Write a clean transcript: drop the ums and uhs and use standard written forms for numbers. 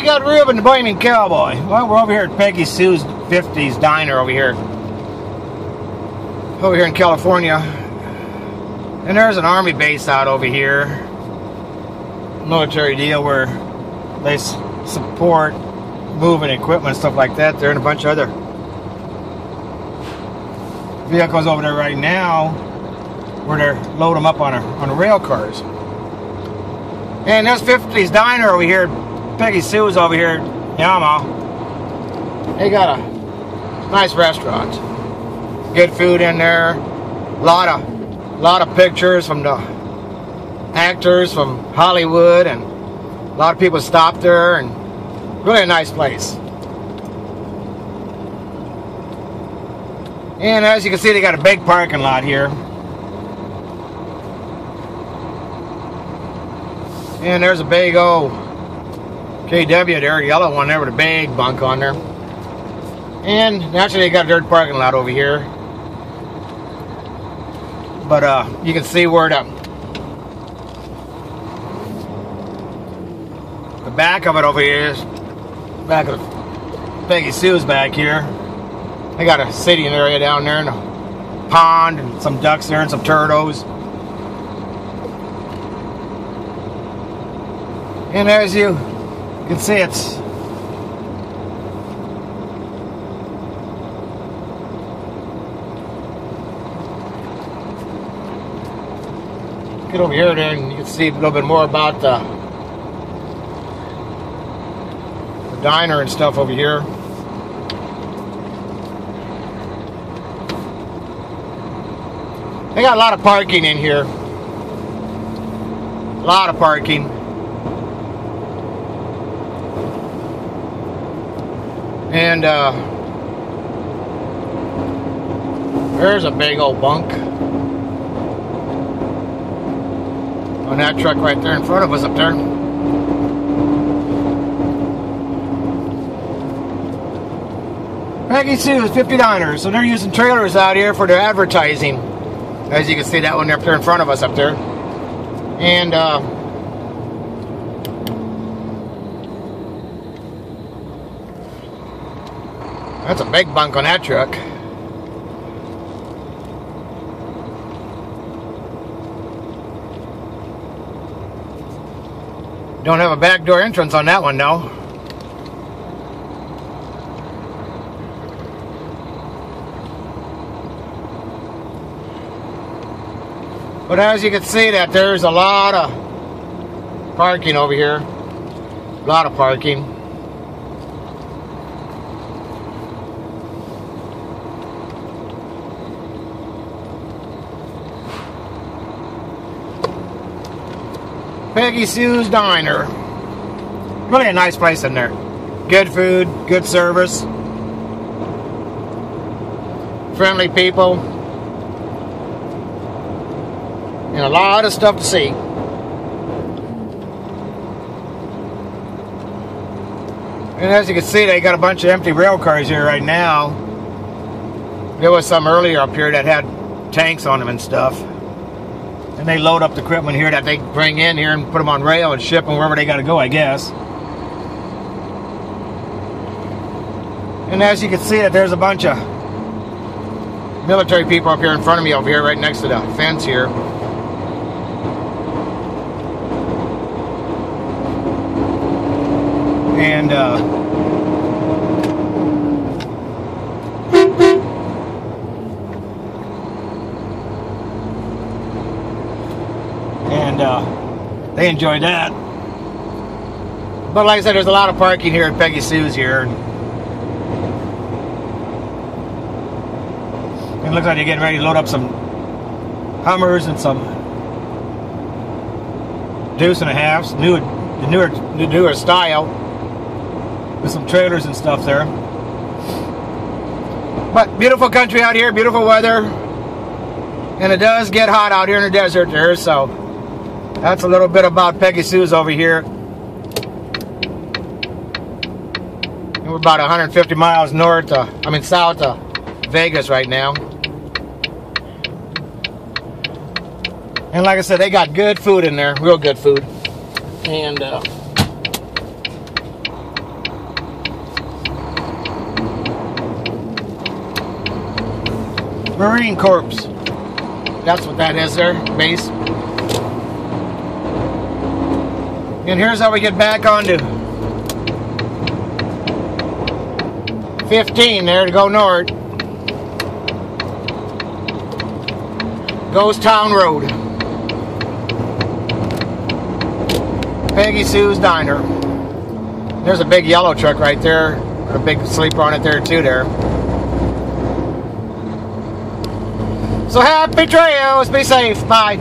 got Reuben the Blaming Cowboy? Well, we're over here at Peggy Sues 50s Diner over here in California. And there's an army base out over here. Military deal where they support moving equipment and stuff like that there, and a bunch of other vehicles over there right now where they're loading them up on the rail cars. And there's 50s Diner over here, Peggy Sue's over here in Yama. They got a nice restaurant. Good food in there. A lot of pictures from the actors from Hollywood, and a lot of people stop there, and really a nice place. And as you can see, they got a big parking lot here. And there's a big old KW there, yellow one there with a big bunk on there. And actually they got a dirt parking lot over here. But you can see where the back of it over here is, back of the Peggy Sue's back here. They got a sitting area down there and a pond and some ducks there and some turtles. And as you can see, it's get over here there and you can see a little bit more about the diner and stuff over here. They got a lot of parking in here. A lot of parking. And there's a big old bunk on that truck right there in front of us up there. Peggy Sue's 50 Diners. So they're using trailers out here for their advertising. As you can see, that one up there in front of us up there. And that's a big bunk on that truck. Don't have a back door entrance on that one, though. But as you can see, that there's a lot of parking over here. A lot of parking. Peggy Sue's Diner. Really a nice place in there. Good food, good service, friendly people, and a lot of stuff to see. And as you can see, they got a bunch of empty rail cars here right now. There was some earlier up here that had tanks on them and stuff. And they load up the equipment here that they bring in here and put them on rail and ship them wherever they got to go, I guess. And as you can see, that there's a bunch of military people up here in front of me over here, right next to the fence here. And they enjoyed that. But like I said, there's a lot of parking here at Peggy Sue's here. And it looks like they're getting ready to load up some Hummers and some Deuce and a Halves, the newer style, with some trailers and stuff there. But beautiful country out here, beautiful weather, and it does get hot out here in the desert there, so that's a little bit about Peggy Sue's over here. And we're about 150 miles south of Vegas right now. And like I said, they got good food in there, real good food. And Marine Corps. That's what that is there, base. And here's how we get back onto 15 there to go north. Ghost Town Road. Peggy Sues Diner. There's a big yellow truck right there. A big sleeper on it there too there. So happy trails. Be safe. Bye.